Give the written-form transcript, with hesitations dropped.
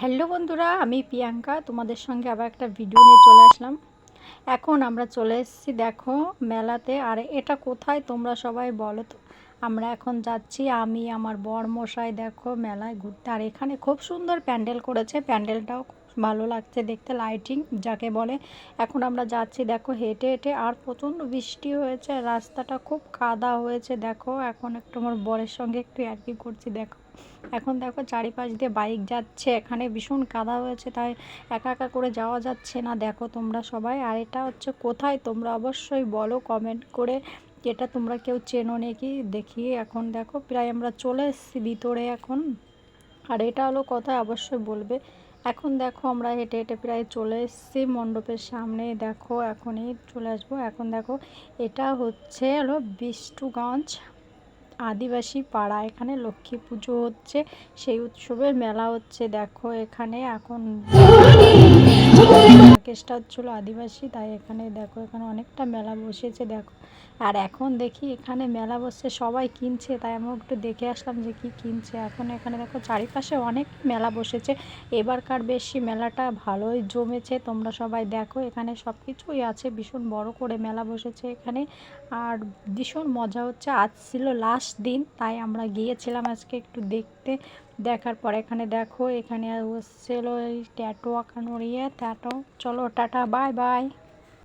Hello বন্ধুরা, আমি প্রিয়াঙ্কা তোমাদের সঙ্গে আবার একটা ভিডিও নিয়ে চলে আসলাম। এখন আমরা চলে এসেছি দেখো মেলাতে। আর এটা কোথায় তোমরা সবাই বলো তো? আমরা এখন যাচ্ছি, আমি আমার বর মশাই দেখো মেলায় ঘুরতে। আর এখানে খুব সুন্দর প্যান্ডেল করেছে, প্যান্ডেলটাও খুব ভালো লাগছে দেখতে, লাইটিং যাকে বলে। এখন আমরা যাচ্ছি দেখো হেঁটে হেঁটে, আর প্রচণ্ড বৃষ্টি হয়েছে, রাস্তাটা খুব কাদা হয়েছে দেখো। এখন একটু আমার বরের সঙ্গে একটু ইয়ার্কি করছি দেখো। এখন দেখো চারিপাশ দিয়ে বাইক যাচ্ছে, এখানে ভীষণ কাদা হয়েছে, তাই একা একা করে যাওয়া যাচ্ছে না দেখো তোমরা সবাই। আর এটা হচ্ছে কোথায় তোমরা অবশ্যই বলো কমেন্ট করে, এটা তোমরা কেউ চেনো নাকি দেখি। এখন দেখো প্রায় আমরা চলে এসেছি ভিতরে এখন। আর এটা হলো কোথায় অবশ্যই বলবে। এখন দেখো আমরা হেঁটে হেঁটে প্রায় চলে এসেছি মণ্ডপের সামনে দেখো, এখনই চলে আসবো। এখন দেখো এটা হলো বিষ্টুগঞ্জ আদিবাসী পাড়া, এখানে লক্ষ্মী পুজো হচ্ছে, সেই উৎসবের মেলা হচ্ছে দেখো এখানে। এখন অর্কেস্ট্রা হচ্ছিলো আদিবাসী, তাই এখানে দেখো এখানে অনেকটা মেলা বসেছে দেখো। আর এখন দেখি এখানে মেলা বসছে, সবাই কিনছে, তাই আমরা একটু দেখে আসলাম যে কি কিনছে। এখন এখানে দেখো চারিপাশে অনেক মেলা বসেছে, এবারকার বেশি মেলাটা ভালোই জমেছে। তোমরা সবাই দেখো এখানে সব কিছুই আছে, ভীষণ বড় করে মেলা বসেছে এখানে। আর ভীষণ মজা হচ্ছে, আজ ছিল লাস্ট দিন, তাই আমরা গিয়েছিলাম আজকে একটু দেখতে। দেখার পর এখানে দেখো এখানে হচ্ছিল এই ট্যাটু আঁকানোর ট্যাটু। চলো টাটা, বাই বাই।